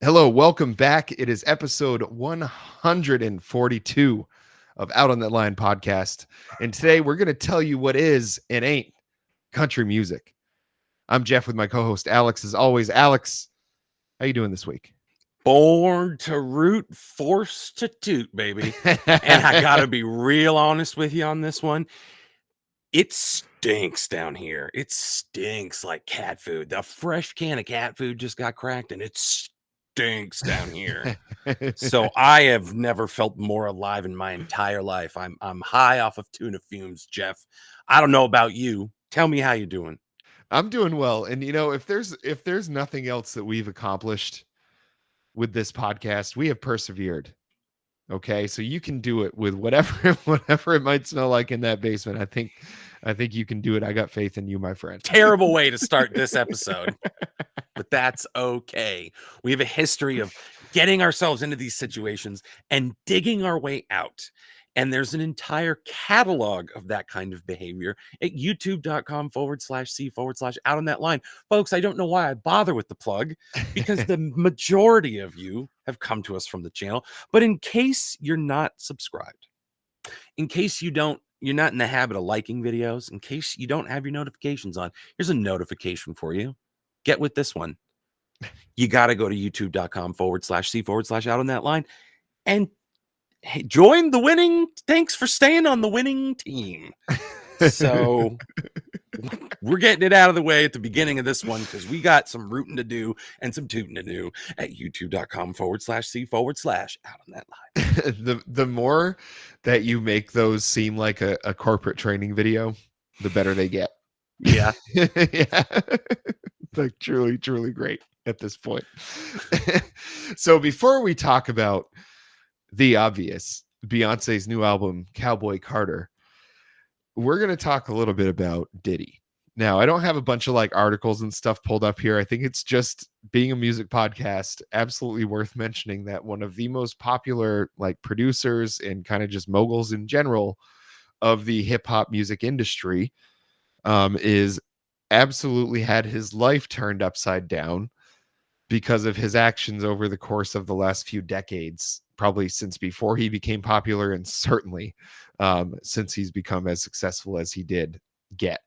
Hello, welcome back. It is episode 142 of Out on That Line podcast. And today we're going to tell you what is and ain't country music. I'm Jeff with my co-host Alex. As always, Alex, how you doing this week? Born to root, forced to toot, baby. And I gotta be real honest with you on this one. It stinks down here. It stinks like cat food. The fresh can of cat food just got cracked and it stinks down here. So I have never felt more alive in my entire life. I'm high off of tuna fumes, Jeff. I don't know about you. Tell me how you doing. I'm doing well. And if there's nothing else that we've accomplished with this podcast, we have persevered. Okay, so you can do it with whatever it might smell like in that basement. I think you can do it. I got faith in you, my friend. Terrible way to start this episode, but that's okay. We have a history of getting ourselves into these situations and digging our way out. And there's an entire catalog of that kind of behavior at youtube.com/C/out on that line. Folks, I don't know why I bother with the plug because the majority of you have come to us from the channel. But in case you're not subscribed, in case you're not in the habit of liking videos, in case you don't have your notifications on, here's a notification for you. Get with this one. You got to go to youtube.com/C/out on that line and join the winning. Thanks for staying on the winning team. So we're getting it out of the way at the beginning of this one because we got some rooting to do and some tooting to do at youtube.com/C/out on that line. The more that you make those seem like a corporate training video, the better they get. Yeah. Yeah. Like truly great at this point. So before we talk about the obvious, Beyonce's new album, Cowboy Carter, we're going to talk a little bit about Diddy. Now, I don't have a bunch of like articles and stuff pulled up here. I think it's just being a music podcast, absolutely worth mentioning that one of the most popular like producers and kind of just moguls in general of the hip hop music industry is absolutely had his life turned upside down because of his actions over the course of the last few decades, probably since before he became popular and certainly since he's become as successful as he did get.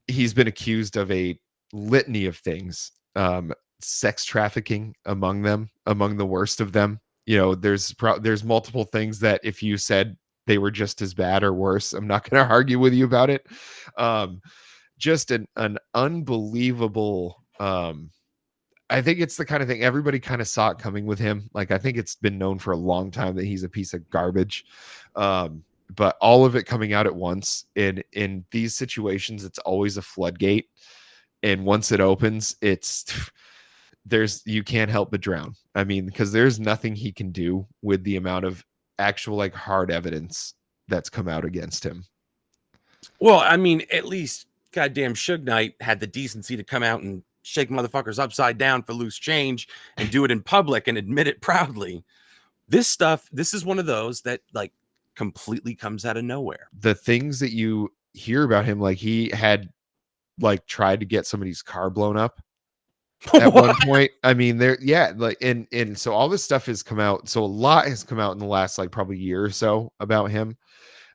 He's been accused of a litany of things, sex trafficking among the worst of them. There's multiple things that if you said they were just as bad or worse, I'm not going to argue with you about it. Just an unbelievable I think it's the kind of thing everybody kind of saw it coming with him. Like, I think it's been known for a long time that he's a piece of garbage. But all of it coming out at once in these situations, it's always a floodgate. And once it opens, you can't help but drown. I mean, because there's nothing he can do with the amount of actual like hard evidence that's come out against him. Well, I mean, at least goddamn Suge Knight had the decency to come out and shake motherfuckers upside down for loose change and do it in public and admit it proudly. This is one of those that like completely comes out of nowhere. The things that you hear about him, like he had like tried to get somebody's car blown up at one point. I mean, and so all this stuff has come out. So a lot has come out in the last like probably year or so about him.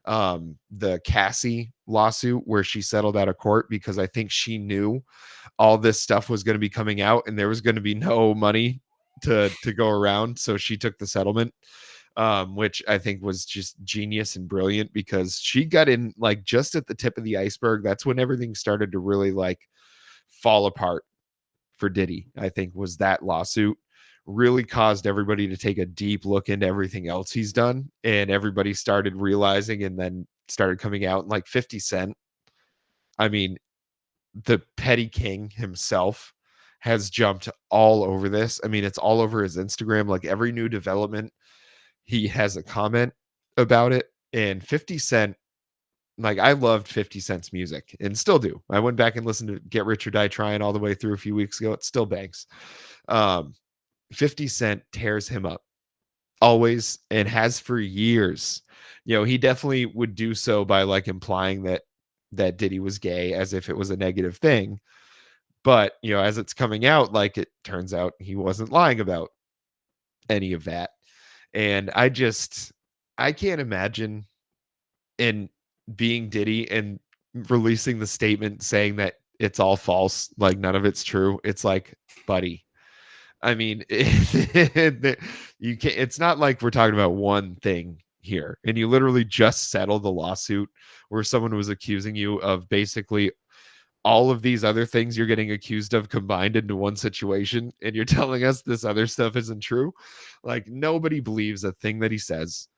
The Cassie lawsuit where she settled out of court because I think she knew all this stuff was going to be coming out and there was going to be no money to go around. So she took the settlement, which I think was just genius and brilliant because she got in like just at the tip of the iceberg. That's when everything started to really like fall apart for Diddy. I think was that lawsuit really caused everybody to take a deep look into everything else he's done. And everybody started realizing and then started coming out like 50 Cent. I mean, the petty king himself has jumped all over this. I mean, it's all over his Instagram. Like every new development, he has a comment about it. And 50 Cent, like I loved 50 Cent's music and still do. I went back and listened to Get Rich or Die Trying all the way through a few weeks ago. It still bangs. 50 Cent tears him up always and has for years. He definitely would do so by like implying that Diddy was gay as if it was a negative thing. But, as it's coming out, like, it turns out he wasn't lying about any of that. And I can't imagine in being Diddy and releasing the statement saying that it's all false, like none of it's true. It's like, buddy, I mean, you can't. It's not like we're talking about one thing here, and you literally just settled the lawsuit where someone was accusing you of basically all of these other things you're getting accused of combined into one situation, and you're telling us this other stuff isn't true. Like, nobody believes a thing that he says.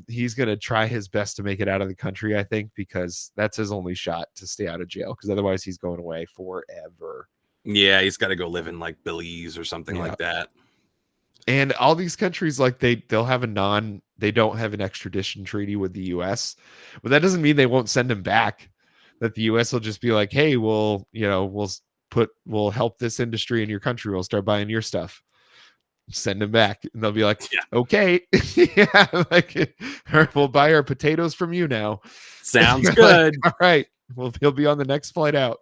He's gonna try his best to make it out of the country, I think, because that's his only shot to stay out of jail, because otherwise he's going away forever. Yeah, he's got to go live in like Belize or something Yeah. like that. And all these countries, like, they'll have they don't have an extradition treaty with the US, but that doesn't mean they won't send him back. That the US will just be like, hey, we'll help this industry in your country, we'll start buying your stuff, send him back, and they'll be like, Yeah. okay. Yeah, like, we'll buy our potatoes from you now. Sounds Like, good. all right, well, he'll be on the next flight out.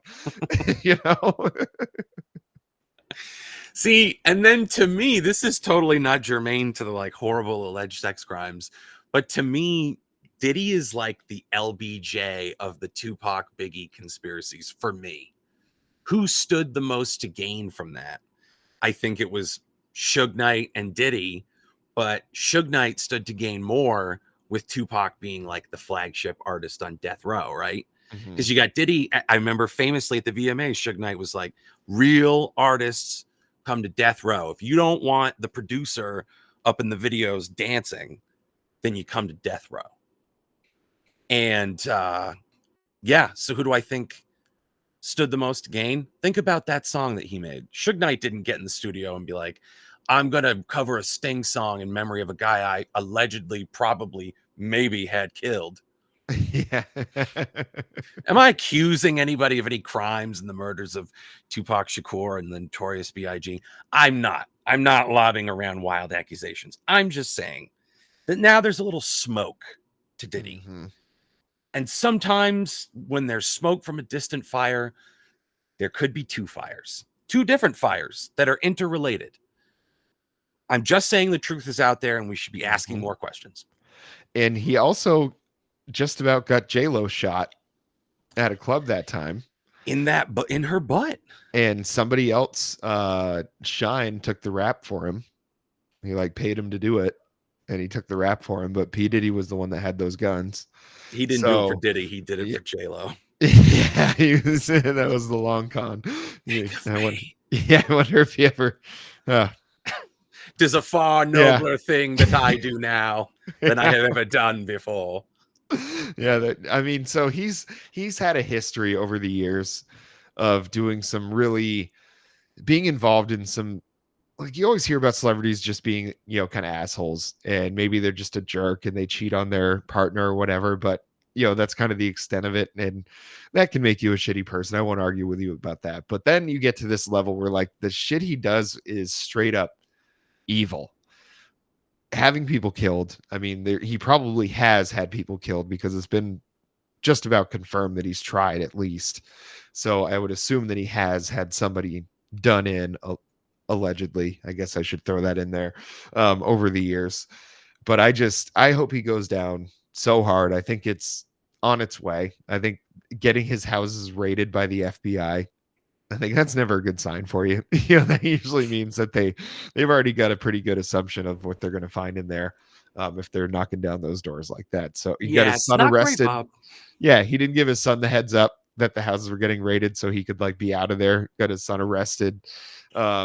See, and then to me, this is totally not germane to the like horrible alleged sex crimes, but to me, Diddy is like the LBJ of the Tupac Biggie conspiracies for me. Who stood the most to gain from that? I think it was Suge Knight and Diddy, but Suge Knight stood to gain more with Tupac being like the flagship artist on death row, right? Because you got Diddy. I remember famously at the VMAs, Suge Knight was like, real artists come to death row. If you don't want the producer up in the videos dancing, then you come to death row. And yeah, so who do I think stood the most to gain? Think about that song that he made. Suge Knight didn't get in the studio and be like, I'm going to cover a Sting song in memory of a guy I allegedly, probably, maybe had killed. Yeah. Am I accusing anybody of any crimes in the murders of Tupac Shakur and the Notorious B.I.G.? I'm not. I'm not lobbing around wild accusations. I'm just saying that now there's a little smoke to Diddy. Mm-hmm. And sometimes when there's smoke from a distant fire, there could be two fires, two different fires that are interrelated. I'm just saying the truth is out there and we should be asking more questions. And he also just about got J-Lo shot at a club that time. In her butt. And somebody else, Shine, took the rap for him. He like paid him to do it, and he took the rap for him. But P. Diddy was the one that had those guns. He didn't do it for Diddy. He did it for J-Lo. Yeah, that was the long con. I wonder if he ever. There's a far nobler thing that I do now than I have ever done before. Yeah, I mean, so he's had a history over the years of doing some really being involved in some, like, you always hear about celebrities just being, kind of assholes, and maybe they're just a jerk and they cheat on their partner or whatever, but that's kind of the extent of it, and that can make you a shitty person. I won't argue with you about that. But then you get to this level where, like, the shit he does is straight up evil. Having people killed. I mean, he probably has had people killed, because it's been just about confirmed that he's tried, at least. So I would assume that he has had somebody done in, allegedly. I guess I should throw that in there, over the years. But I hope he goes down so hard. I think it's on its way. I think getting his houses raided by the FBI, I think that's never a good sign for you. That usually means that they've already got a pretty good assumption of what they're going to find in there, if they're knocking down those doors like that. So he got his son arrested. Great, yeah, he didn't give his son the heads up that the houses were getting raided, so he could, like, be out of there. Got his son arrested.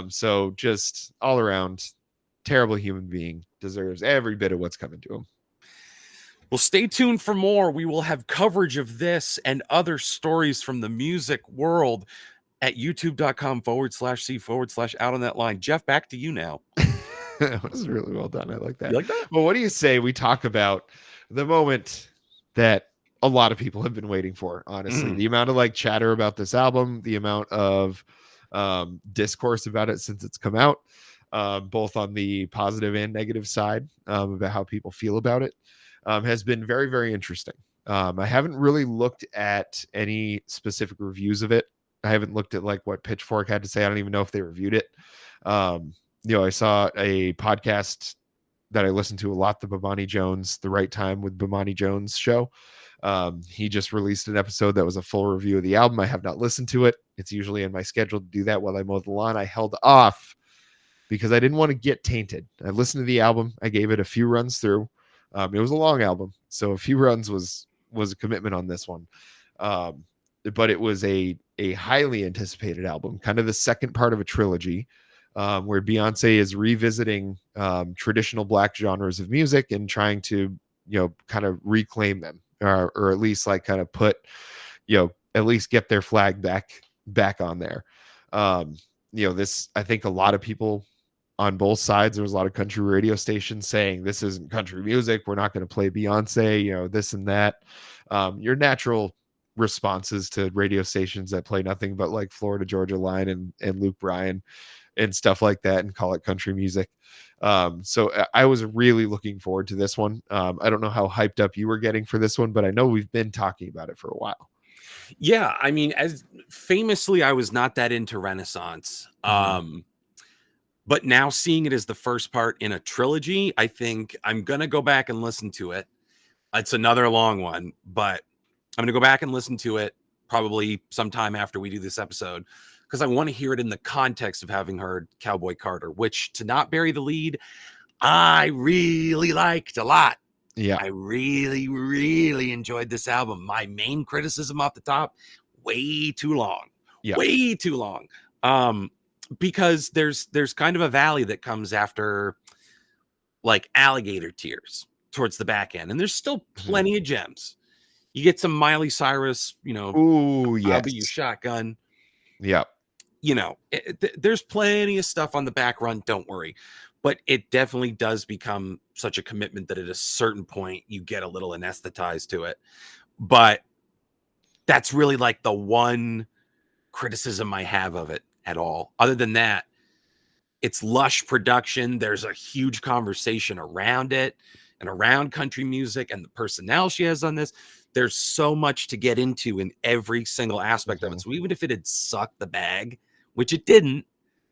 So just all around terrible human being, deserves every bit of what's coming to him. Well, stay tuned for more. We will have coverage of this and other stories from the music world at youtube.com/C/out on that line. Jeff, back to you now. That was really well done. I like that. You like that? Well, what do you say we talk about the moment that a lot of people have been waiting for, honestly? The amount of, like, chatter about this album, the amount of discourse about it since it's come out, both on the positive and negative side, about how people feel about it, has been very, very interesting. I haven't really looked at any specific reviews of it. I haven't looked at like what Pitchfork had to say. I don't even know if they reviewed it. I saw a podcast that I listen to a lot, the Bomani Jones, The Right Time with Bomani Jones show. He just released an episode that was a full review of the album. I have not listened to it. It's usually in my schedule to do that while I mow the lawn. I held off because I didn't want to get tainted. I listened to the album. I gave it a few runs through. It was a long album, so a few runs was a commitment on this one. But it was a highly anticipated album, kind of the second part of a trilogy, where Beyonce is revisiting traditional Black genres of music and trying to, kind of reclaim them, or at least like kind of put, at least get their flag back on there. This, I think a lot of people on both sides, there was a lot of country radio stations saying this isn't country music, we're not going to play Beyonce, this and that. Your natural responses to radio stations that play nothing but like Florida Georgia Line and Luke Bryan and stuff like that and call it country music. So I was really looking forward to this one. I don't know how hyped up you were getting for this one, but I know we've been talking about it for a while. Yeah, I mean, as famously, I was not that into Renaissance. But now seeing it as the first part in a trilogy, I think I'm going to go back and listen to it. It's another long one, but I'm going to go back and listen to it probably sometime after we do this episode, because I want to hear it in the context of having heard Cowboy Carter, which, to not bury the lead, I really liked a lot. Yeah. I really, really enjoyed this album. My main criticism off the top, way too long. Yeah. Way too long. Because there's kind of a valley that comes after like Alligator Tears towards the back end, and there's still plenty of gems. You get some Miley Cyrus, Ooh, yes. I'll Be Your Shotgun. Yeah. There's plenty of stuff on the back run, don't worry. But it definitely does become such a commitment that at a certain point you get a little anesthetized to it. But that's really like the one criticism I have of it at all. Other than that, it's lush production. There's a huge conversation around it and around country music and the personnel she has on this. There's so much to get into in every single aspect of it. So even if it had sucked the bag, which it didn't,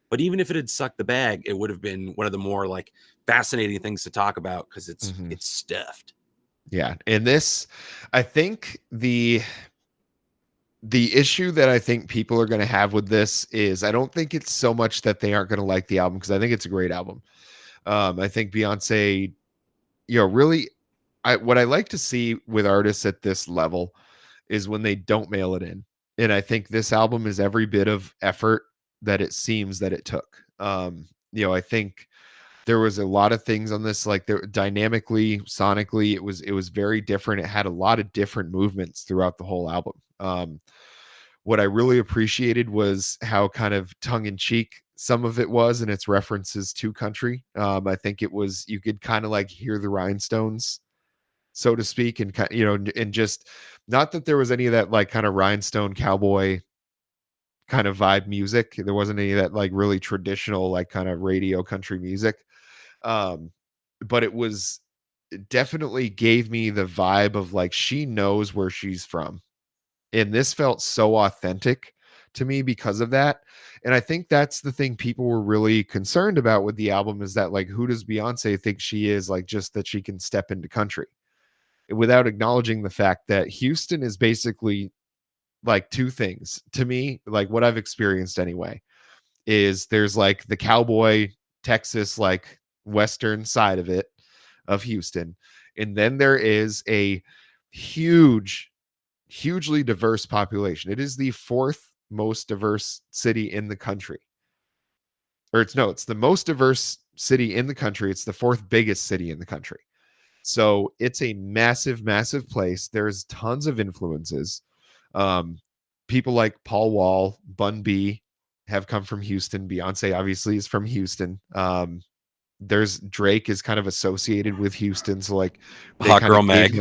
but even if it had sucked the bag, it would have been one of the more like fascinating things to talk about because it's stuffed. Yeah. And this, I think the issue that I think people are going to have with this is I don't think it's so much that they aren't going to like the album, because I think it's a great album. I think Beyonce, really, what I like to see with artists at this level is when they don't mail it in. And I think this album is every bit of effort that it seems that it took. I think there was a lot of things on this, like dynamically, sonically, it was very different. It had a lot of different movements throughout the whole album. What I really appreciated was how kind of tongue-in-cheek some of it was in its references to country. I think it was, you could kind of like hear the rhinestones, so to speak, and and just, not that there was any of that like kind of rhinestone cowboy kind of vibe music. There wasn't any of that like really traditional like kind of radio country music. But it definitely gave me the vibe of like she knows where she's from. And this felt so authentic to me because of that. And I think that's the thing people were really concerned about with the album, is that like, who does Beyonce think she is? Like, just that she can step into country, without acknowledging the fact that Houston is basically like two things to me. Like, what I've experienced anyway is there's like the cowboy Texas, like western side of it, of Houston. And then there is a hugely diverse population. It is the fourth most diverse city in the country. Or it's the most diverse city in the country. It's the fourth biggest city in the country. So it's a massive, massive place. There's tons of influences. People like Paul Wall, Bun B have come from Houston. Beyonce obviously is from Houston. There's Drake is kind of associated with Houston. So like Hot Girl Meg.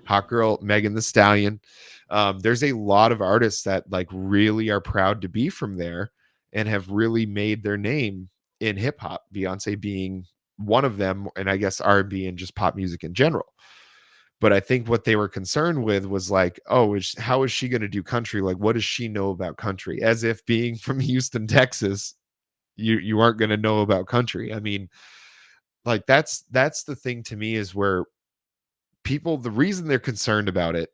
Hot Girl Megan the Stallion. There's a lot of artists that like really are proud to be from there and have really made their name in hip hop, Beyonce being one of them, and I guess R&B and just pop music in general. But I think what they were concerned with was like, oh, how is she going to do country? Like, what does she know about country? As if being from Houston, Texas, you aren't going to know about country. I mean, like that's the thing to me, is where people, the reason they're concerned about it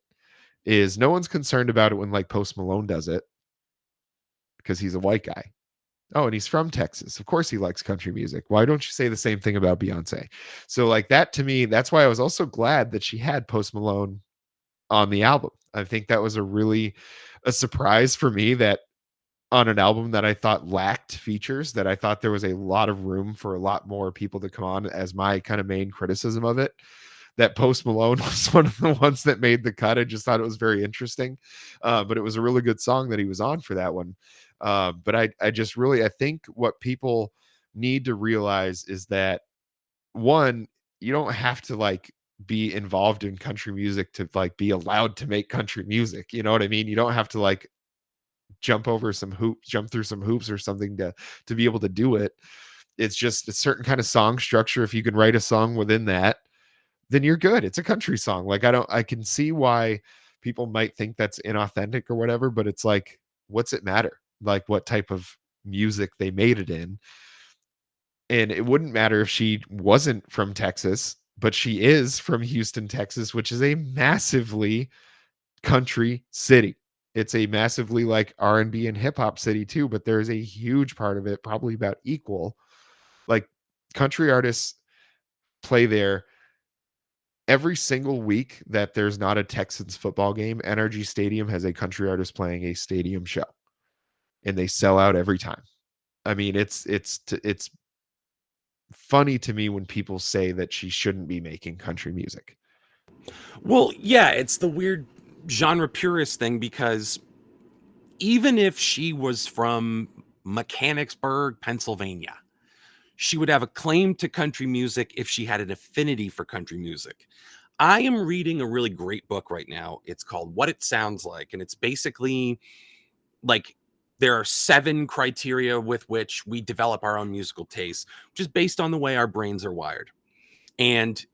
is no one's concerned about it when like Post Malone does it, because he's a white guy. Oh, and he's from Texas. Of course he likes country music. Why don't you say the same thing about Beyonce? So like that, to me, that's why I was also glad that she had Post Malone on the album. I think that was a surprise for me, that on an album that I thought lacked features, that I thought there was a lot of room for a lot more people to come on, as my kind of main criticism of it, that Post Malone was one of the ones that made the cut. I just thought it was very interesting. But it was a really good song that he was on for that one. But I just really, I think what people need to realize is that, one, you don't have to like be involved in country music to like be allowed to make country music. You know what I mean? You don't have to like jump through some hoops or something to be able to do it. It's just a certain kind of song structure. If you can write a song within that, then you're good. It's a country song. Like I can see why people might think that's inauthentic or whatever, but it's like, what's it matter? Like what type of music they made it in. And it wouldn't matter if she wasn't from Texas, but she is from Houston, Texas, which is a massively country city. It's a massively like R&B and hip hop city too, but there's a huge part of it, probably about equal. Like country artists play there every single week that there's not a Texans football game. NRG Stadium has a country artist playing a stadium show, and they sell out every time. I mean, it's funny to me when people say that she shouldn't be making country music. Well, yeah, it's the weird genre purist thing, because even if she was from Mechanicsburg, Pennsylvania, she would have a claim to country music if she had an affinity for country music. I am reading a really great book right now. It's called What It Sounds Like, and it's basically like there are 7 criteria with which we develop our own musical taste, which is based on the way our brains are wired. And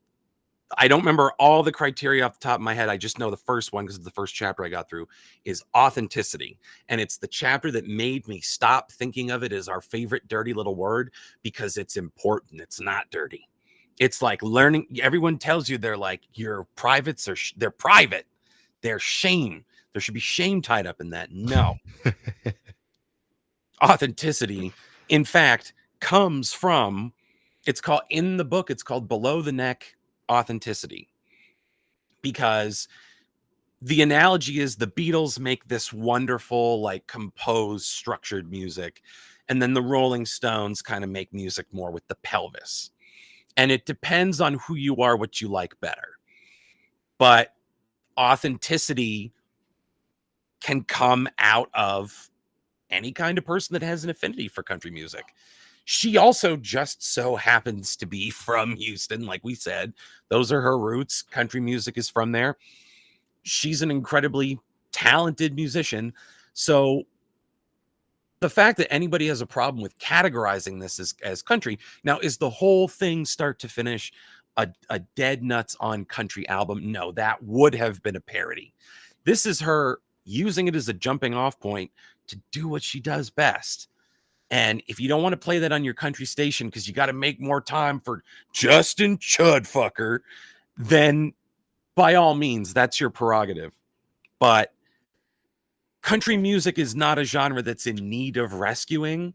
I don't remember all the criteria off the top of my head. I just know the first one, because the first chapter I got through, is authenticity. And it's the chapter that made me stop thinking of it as our favorite dirty little word, because it's important. It's not dirty. It's like learning. Everyone tells you they're like, your privates are, they're private. They're shame. There should be shame tied up in that. No. Authenticity, in fact, comes from, it's called, in the book, it's called below the neck authenticity, because the analogy is the Beatles make this wonderful, like composed, structured music, and then the Rolling Stones kind of make music more with the pelvis. And it depends on who you are, what you like better. But authenticity can come out of any kind of person that has an affinity for country music. She also just so happens to be from Houston, like we said. Those are her roots. Country music is from there. She's an incredibly talented musician. So the fact that anybody has a problem with categorizing this as country, now, is the whole thing start to finish a dead nuts on country album? No, that would have been a parody. This is her using it as a jumping off point to do what she does best. And if you don't want to play that on your country station because you got to make more time for Justin Chudfucker, then by all means, that's your prerogative. But country music is not a genre that's in need of rescuing,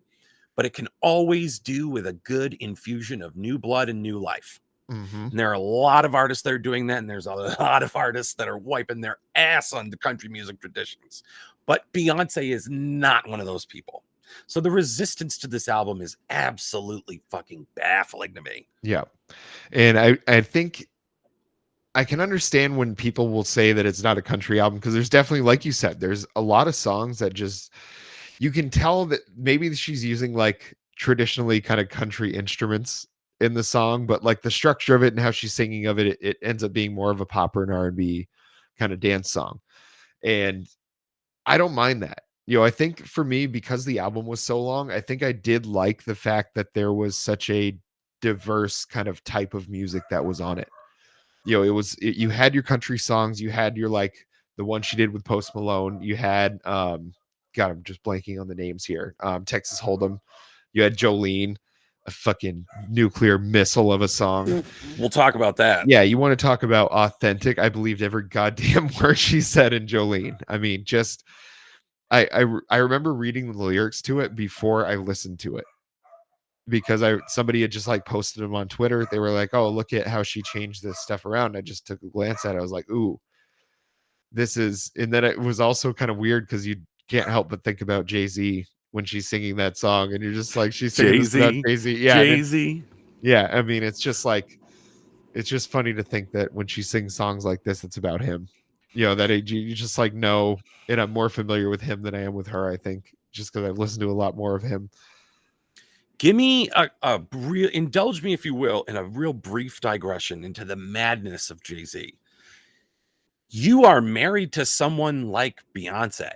but it can always do with a good infusion of new blood and new life. Mm-hmm. And there are a lot of artists that are doing that, and there's a lot of artists that are wiping their ass on the country music traditions. But Beyonce is not one of those people. So the resistance to this album is absolutely fucking baffling to me. Yeah. And I think I can understand when people will say that it's not a country album, because there's definitely, like you said, there's a lot of songs that just, you can tell that maybe she's using like traditionally kind of country instruments in the song, but like the structure of it and how she's singing of it, it ends up being more of a pop or an R&B kind of dance song. And I don't mind that. You know, I think for me, because the album was so long, I think I did like the fact that there was such a diverse kind of type of music that was on it. you know, you had your country songs, you had your like the one she did with Post Malone, you had God, I'm just blanking on the names here. Texas Hold'em, you had Jolene, a fucking nuclear missile of a song. We'll talk about that. Yeah, you want to talk about authentic? I believed every goddamn word she said in Jolene. I mean, just I remember reading the lyrics to it before I listened to it, because somebody had just like posted them on Twitter. They were like, "Oh, look at how she changed this stuff around." I just took a glance at it. I was like, "Ooh, this is." And then it was also kind of weird because you can't help but think about Jay-Z when she's singing that song, and you're just like, she's singing this about Jay-Z, Jay-Z. Yeah, Jay-Z. yeah. I mean, it's just like, it's just funny to think that when she sings songs like this, it's about him. You know, that you just like know, and I'm more familiar with him than I am with her, I think, just because I've listened to a lot more of him. Give me a real, indulge me, if you will, in a real brief digression into the madness of Jay-Z. You are married to someone like Beyonce,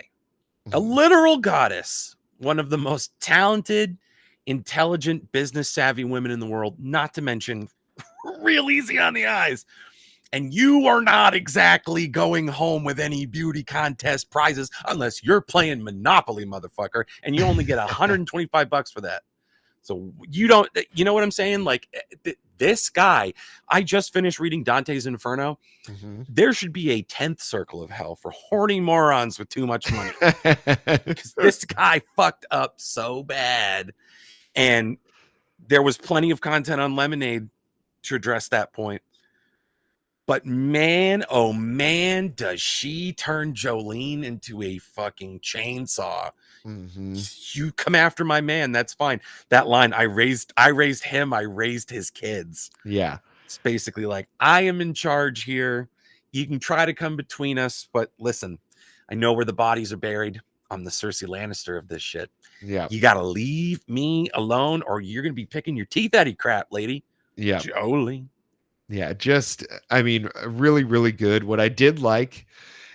a Mhm. literal goddess, one of the most talented, intelligent, business savvy women in the world, not to mention real easy on the eyes. And you are not exactly going home with any beauty contest prizes unless you're playing Monopoly, motherfucker, and you only get $125 for that. So you don't, you know what I'm saying? Like this guy, I just finished reading Dante's Inferno. Mhm. There should be a 10th circle of hell for horny morons with too much money. Because this guy fucked up so bad. And there was plenty of content on Lemonade to address that point. But man, oh man, does she turn Jolene into a fucking chainsaw. Mhm. You come after my man, that's fine. That line, I raised him, I raised his kids. Yeah. It's basically like, I am in charge here. You can try to come between us, but listen, I know where the bodies are buried. I'm the Cersei Lannister of this shit. Yeah. You got to leave me alone or you're going to be picking your teeth out of crap, lady. Yeah. Jolie. Yeah. Just, I mean, really, really good. What I did like,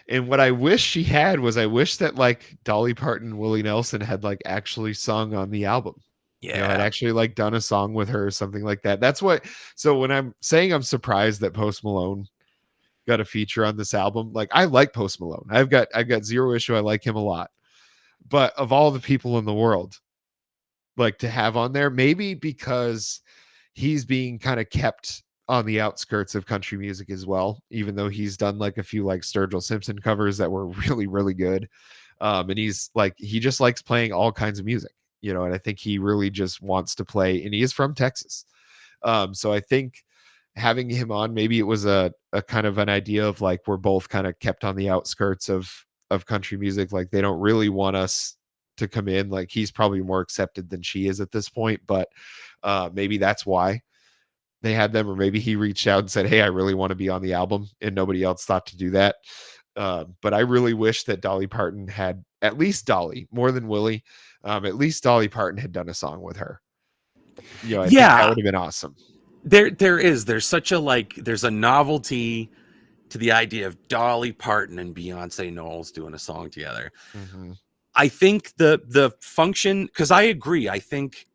and what I wish she had, was I wish that like Dolly Parton and Willie Nelson had like actually sung on the album. You know, had Yeah. actually like done a song with her or something like that. That's what, so when I'm saying I'm surprised that Post Malone got a feature on this album, like I like Post Malone. I've got zero issue. I like him a lot. But of all the people in the world, like to have on there, maybe because he's being kind of kept on the outskirts of country music as well, even though he's done like a few like Sturgill Simpson covers that were really, really good. And he's like, he just likes playing all kinds of music, you know, and I think he really just wants to play, and he is from Texas. So I think having him on, maybe it was a kind of an idea of like, we're both kind of kept on the outskirts of country music. Like they don't really want us to come in. Like he's probably more accepted than she is at this point, but maybe that's why they had them, or maybe he reached out and said, "Hey, I really want to be on the album," and nobody else thought to do that. But I really wish that Dolly Parton had, at least Dolly, more than Willie, at least Dolly Parton had done a song with her. You know, I think that Yeah. would have been awesome. There's such a like, there's a novelty to the idea of Dolly Parton and Beyonce Knowles doing a song together. Mm-hmm. I think the function, because I agree, I think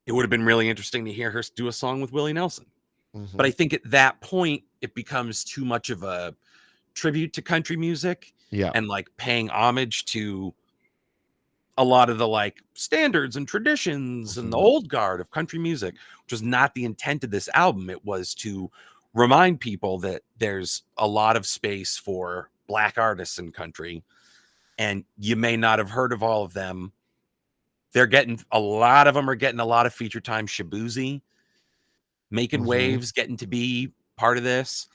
it would have been really interesting to hear her do a song with Willie Nelson. But Mm-hmm. I think at that point it becomes too much of a tribute to country music Yeah. and like paying homage to a lot of the like standards and traditions and the Mm-hmm. old guard of country music, which was not the intent of this album. It was to remind people that there's a lot of space for Black artists in country, and you may not have heard of all of them. They're getting, a lot of them are getting a lot of feature time. Shabuzi, making Mm-hmm. waves, getting to be part of this.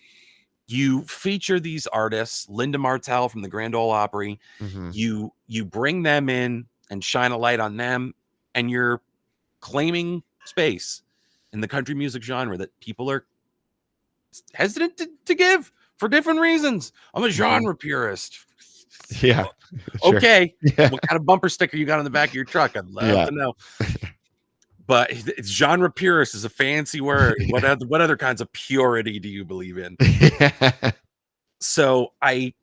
You feature these artists, Linda Martell from the Grand Ole Opry. Mm-hmm. You bring them in and shine a light on them, and you're claiming space in the country music genre that people are hesitant to give for different reasons. I'm a Mm-hmm. genre purist. Yeah. Sure. Okay, Yeah. what kind of bumper sticker you got on the back of your truck? I'd love Yeah. to know. But it's genre purist is a fancy word. What other kinds of purity do you believe in? Yeah. So I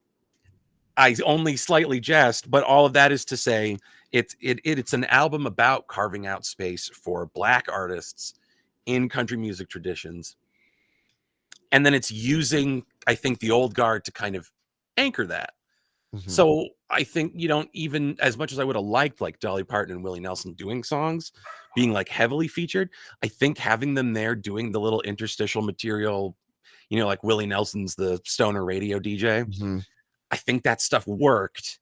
only slightly jest, but all of that is to say it's an album about carving out space for Black artists in country music traditions. And then it's using, I think, the old guard to kind of anchor that. Mhm. So I think you don't even, as much as I would have liked like Dolly Parton and Willie Nelson doing songs, being like heavily featured, I think having them there doing the little interstitial material, like Willie Nelson's the stoner radio DJ, Mhm. I think that stuff worked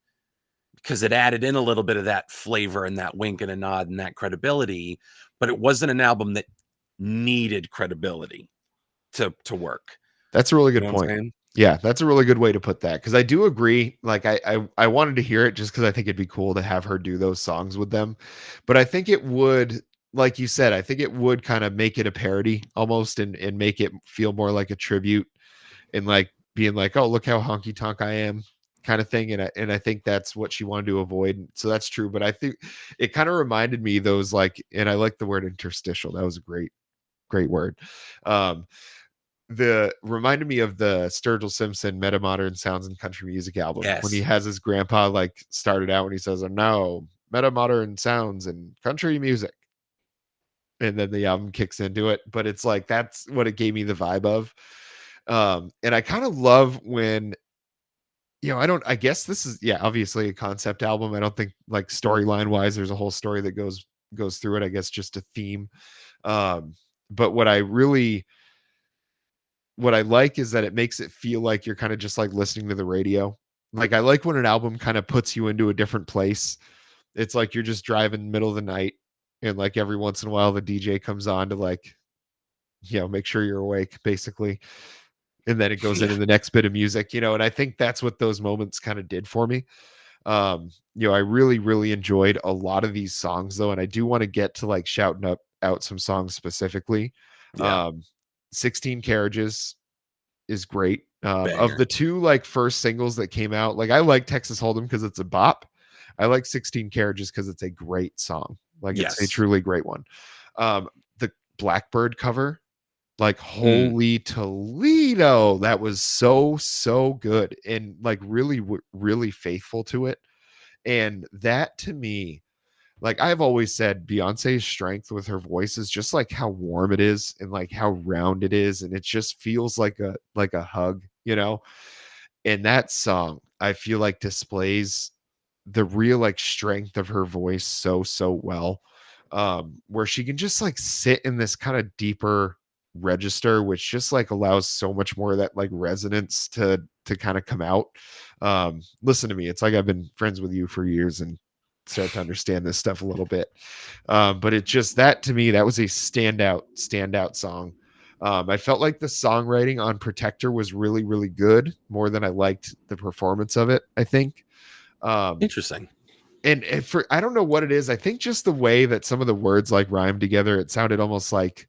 because it added in a little bit of that flavor and that wink and a nod and that credibility, but it wasn't an album that needed credibility to work. That's a really You good know what I'm point. saying? Yeah, that's a really good way to put that, because I do agree. Like I wanted to hear it just because I think it'd be cool to have her do those songs with them. But I think it would, like you said, I think it would kind of make it a parody almost, and make it feel more like a tribute, and like being like, oh, look how honky tonk I am, kind of thing. And I think that's what she wanted to avoid. So that's true. But I think it kind of reminded me those, like, and I like the word interstitial. That was a great word. Um, the reminded me of the Sturgill Simpson Meta Modern Sounds and Country Music album, when he Yes. has his grandpa like started out when he says, "Oh no, Meta Modern Sounds and Country Music," and then the album kicks into it. But it's like that's what it gave me the vibe of. And I kind of love when, I don't, I guess this is, yeah, obviously a concept album. I don't think like storyline wise there's a whole story that goes through it. I guess just a theme. Um, but what I like is that it makes it feel like you're kind of just like listening to the radio. Like I like when an album kind of puts you into a different place. It's like you're just driving middle of the night, and like every once in a while the DJ comes on to like, make sure you're awake basically. And then it goes Yeah. into the next bit of music, and I think that's what those moments kind of did for me. I really, really enjoyed a lot of these songs though, and I do want to get to like shouting up out some songs specifically. Yeah. Um, 16 Carriages is great. Of Banger. the two like first singles that came out, like I like Texas Hold'em because it's a bop. I like 16 Carriages because it's a great song. Like it's a Yes. truly great one. The Blackbird cover, like Mm. holy Toledo, that was so good, and like really really faithful to it. And that to me, like I've always said, Beyonce's strength with her voice is just like how warm it is and like how round it is, and it just feels like a hug, And that song I feel like displays the real like strength of her voice so well. Where she can just like sit in this kind of deeper register, which just like allows so much more of that like resonance to kind of come out. Listen to me, it's like I've been friends with you for years and start to understand this stuff a little bit. But it just, that to me, that was a standout song. I felt like the songwriting on Protector was really, really good, more than I liked the performance of it, I think. Um, Interesting. and for, I don't know what it is. I think just the way that some of the words like rhyme together, it sounded almost like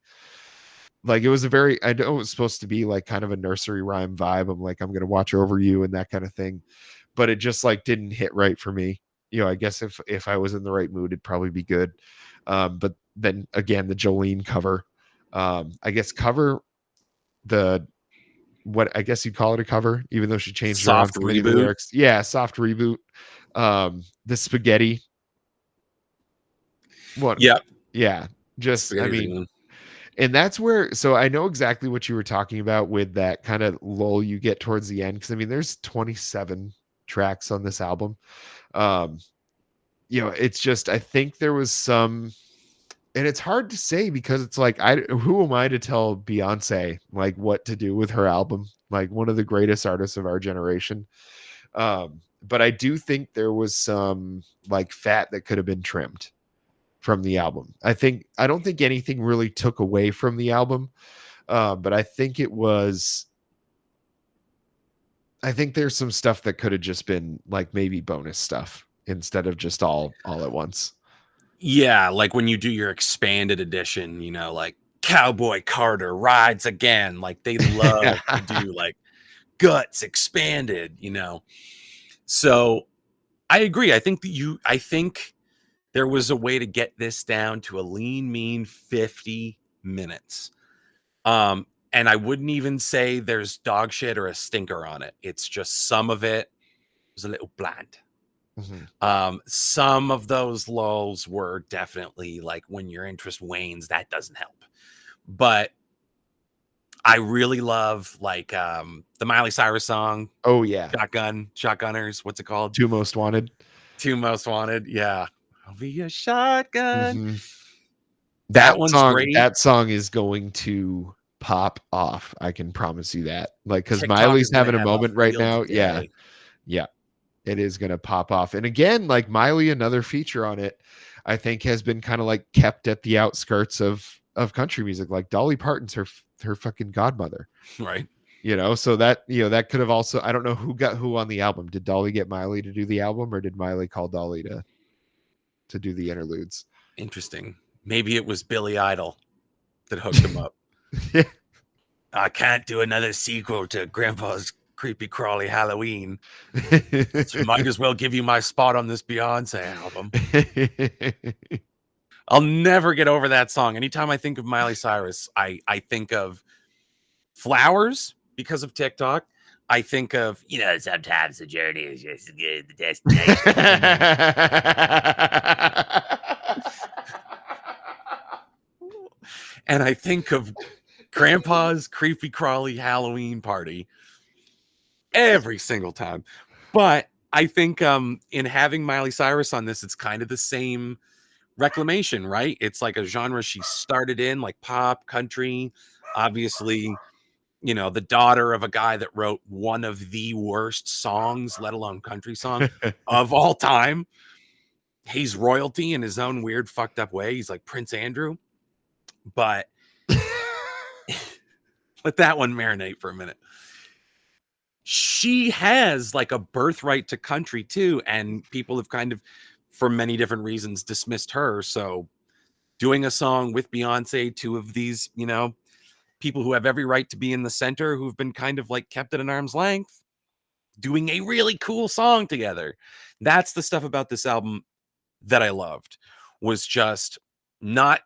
it was a very, I know it was supposed to be like kind of a nursery rhyme vibe. I'm like, I'm gonna watch over you and that kind of thing, but it just like didn't hit right for me. I guess if I was in the right mood, it'd probably be good. But then again, the Jolene cover, I guess cover the, what I guess you'd call it a cover, even though she changed around Soft so many of the reboot. lyrics. Yeah, soft reboot. The spaghetti one. Yep. Yeah, just I Spaghetti's a good mean, one. and that's where, so I know exactly what you were talking about with that kind of lull you get towards the end, because I mean there's 27 tracks on this album. Um, it's just, I think there was some, and it's hard to say because it's like, who am I to tell Beyonce like what to do with her album? Like one of the greatest artists of our generation. But I do think there was some like fat that could have been trimmed from the album. I don't think anything really took away from the album. But I think there's some stuff that could have just been like maybe bonus stuff instead of just all at once. Yeah, like when you do your expanded edition, like Cowboy Carter rides again. Like they love to do like guts expanded. So I agree. I think there was a way to get this down to a lean, mean 50 minutes. And I wouldn't even say there's dog shit or a stinker on it. It's just some of it was a little bland. Mhm. Some of those lulls were definitely like when your interest wanes, that doesn't help. But I really love like the Miley Cyrus song, Oh yeah, Shotgunners. What's it called? Two Most Wanted. Two Most Wanted. Yeah. I'll be a shotgun. Mhm. That one's great. That song is going to pop off. I can promise you that. Like, because TikTok Miley's is gonna having a have a moment right field now. Yeah, day. yeah, it is gonna pop off. And again, like Miley, another feature on it, I think has been kind of like kept at the outskirts of country music. Like Dolly Parton's her fucking godmother. Right. So that that could have also, I don't know who got who on the album. Did Dolly get Miley to do the album, or did Miley call Dolly to do the interludes? Interesting. Maybe it was Billy Idol that hooked him up. Yeah. I can't do another sequel to Grandpa's Creepy Crawly Halloween. So might as well give you my spot on this Beyonce album. I'll never get over that song. Anytime I think of Miley Cyrus, I think of Flowers because of TikTok. I think of, sometimes the journey is just as good as the destination. And I think of Grandpa's Creepy Crawly Halloween Party every single time. But I think in having Miley Cyrus on this, it's kind of the same reclamation, right? It's like a genre she started in, like pop, country, obviously, the daughter of a guy that wrote one of the worst songs, let alone country song, of all time. He's royalty in his own weird, fucked up way. He's like Prince Andrew. But let that one marinate for a minute. She has like a birthright to country too, and people have kind of, for many different reasons, dismissed her. So doing a song with Beyonce, two of these, people who have every right to be in the center, who've been kind of like kept at an arm's length, doing a really cool song together. That's the stuff about this album that I loved, was just not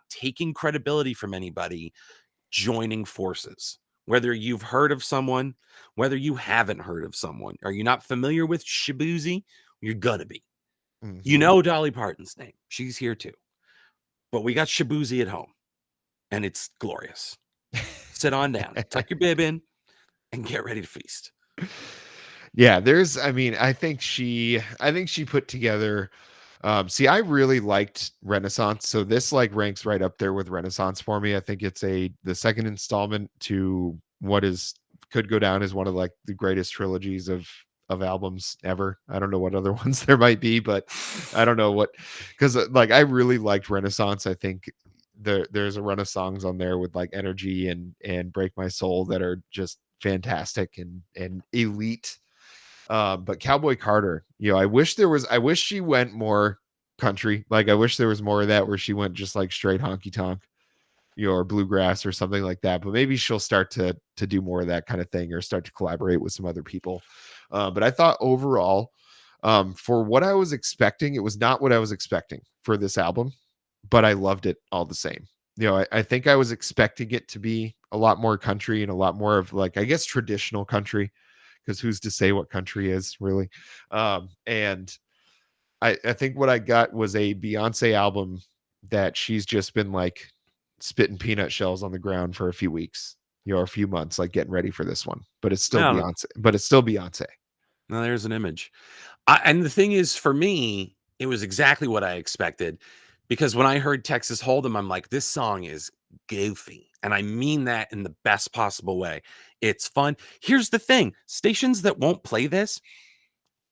taking credibility from anybody, joining forces. Whether you've heard of someone, whether you haven't heard of someone, are you not familiar with Shaboozey? You're gonna be. Mhm. You know Dolly Parton's name. She's here too. But we got Shaboozey at home, and it's glorious. Sit on down, tuck your bib in, and get ready to feast. Yeah, I think she put together see, I really liked Renaissance, so this like ranks right up there with Renaissance for me. I think it's the second installment to what could go down as one of like the greatest trilogies of albums ever. I don't know what other ones there might be, but I don't know what, because like I really liked Renaissance. I think there's a run of songs on there with like Energy and Break My Soul that are just fantastic and elite. But Cowboy Carter, I wish she went more country. Like I wish there was more of that where she went just like straight honky tonk, or bluegrass or something like that. But maybe she'll start to do more of that kind of thing, or start to collaborate with some other people. But I thought overall, for what I was expecting, it was not what I was expecting for this album, but I loved it all the same. I think I was expecting it to be a lot more country and a lot more of like, I guess, traditional country, because who's to say what country is really. And I think what I got was a Beyonce album that she's just been like spitting peanut shells on the ground for a few weeks, a few months, like getting ready for this one. But it's still Beyonce. But it's still Beyonce. Now there's an image. And the thing is, for me, it was exactly what I expected, because when I heard Texas Hold'em, I'm like, this song is goofy. And I mean that in the best possible way. It's fun. Here's the thing. Stations that won't play this,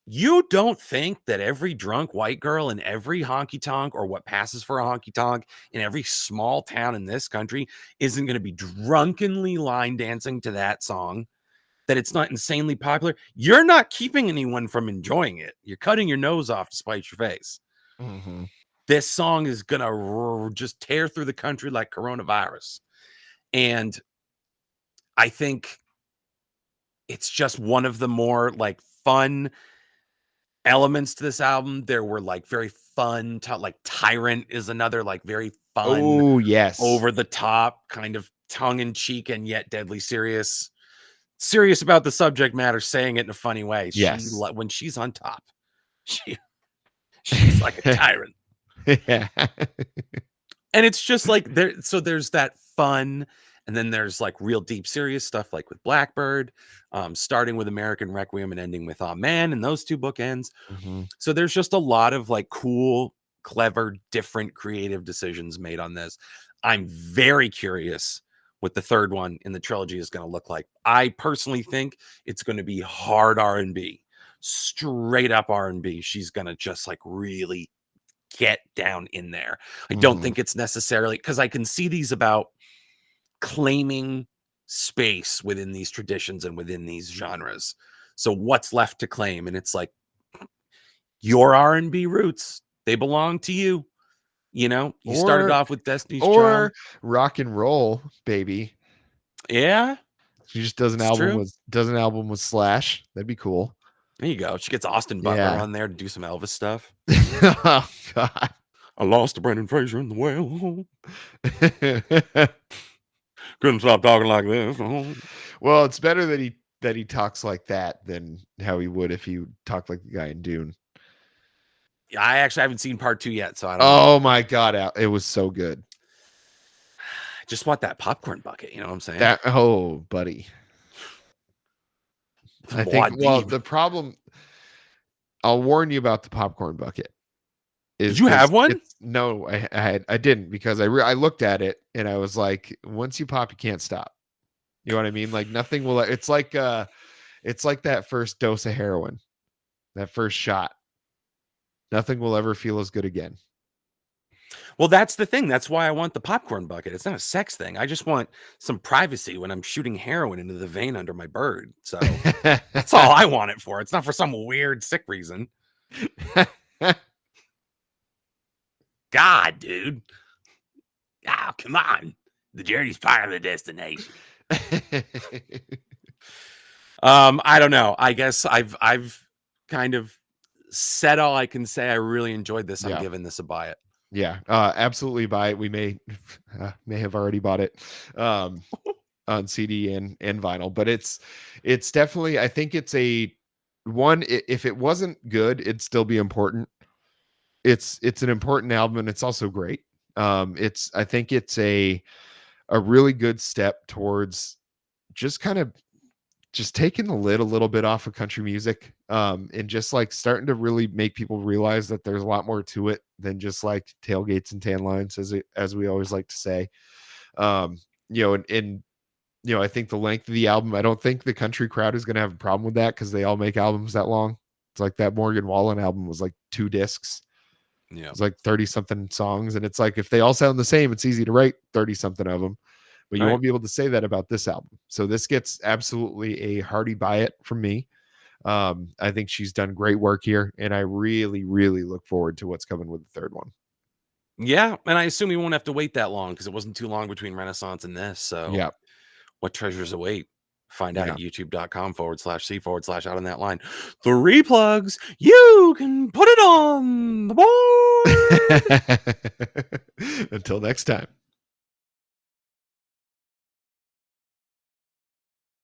you don't think that every drunk white girl in every honky tonk, or what passes for a honky tonk in every small town in this country, isn't going to be drunkenly line dancing to that song, that it's not insanely popular? You're not keeping anyone from enjoying it. You're cutting your nose off to spite your face. Mm-hmm. This song is going to just tear through the country like coronavirus. And I think it's just one of the more like fun elements to this album. There were like very fun, like Tyrant is another like very fun, oh yes, over the top, kind of tongue in cheek and yet deadly serious about the subject matter, saying it in a funny way. Yes. When she's on top, she's like a tyrant. Yeah. And it's just like there's that fun And then there's like real deep serious stuff like with Blackbird, starting with American Requiem and ending with Amen, and those two bookends. So there's just a lot of like cool, clever, different creative decisions made on this. I'm very curious what the third one in the trilogy is going to look like. I personally think it's going to be hard R&B, straight up R&B. She's going to just like really get down in there. I don't think it's necessarily, because I can see these about claiming space within these traditions and within these genres. So what's left to claim? And it's like, your R&B roots, they belong to you. You know, you started off with Destiny's Child. Rock and roll, baby. Yeah. She just does an album with Slash. That'd be cool. There you go. She gets Austin Butler on there to do some Elvis stuff. Oh God. I lost to Brendan Fraser in the well. Couldn't stop talking like this. Well, it's better that he talks like that than how he would if he talked like the guy in Dune. I actually haven't seen part 2 yet, so I don't know. My God, it was so good. I just want that popcorn bucket, you know what I'm saying? Buddy. I think, the problem, I'll warn you about the popcorn bucket. Did you have one? No, I didn't, because I looked at it and I was like, once you pop, you can't stop. You know what I mean? Like nothing will. It's like that first dose of heroin, that first shot. Nothing will ever feel as good again. Well, that's the thing. That's why I want the popcorn bucket. It's not a sex thing. I just want some privacy when I'm shooting heroin into the vein under my bird. So that's all I want it for. It's not for some weird, sick reason. God, dude. Oh, come on. The journey's part of the destination. I don't know. I guess I've kind of said all I can say. I really enjoyed this. I'm giving this a buy it. Yeah, absolutely buy it. We may have already bought it on CD and vinyl, but it's definitely, I think it's a one. If it wasn't good, it'd still be important. It's an important album, and it's also great. I think it's a really good step towards just kind of just taking the lid a little bit off of country music, and just like starting to really make people realize that there's a lot more to it than just like tailgates and tan lines, as we always like to say. And I think the length of the album, I don't think the country crowd is going to have a problem with that, because they all make albums that long. It's like that Morgan Wallen album was like 2 discs. Yeah, it's like 30 something songs, and it's like if they all sound the same, it's easy to write 30 something of them. But you won't be able to say that about this album. So this gets absolutely a hearty buy it from me. I think she's done great work here, and I really, really look forward to what's coming with the third one. Yeah, and I assume we won't have to wait that long, because it wasn't too long between Renaissance and this. So yeah, what treasures await? Find out at youtube.com/C/out on that line. The replugs, you can put it on the board. Until next time.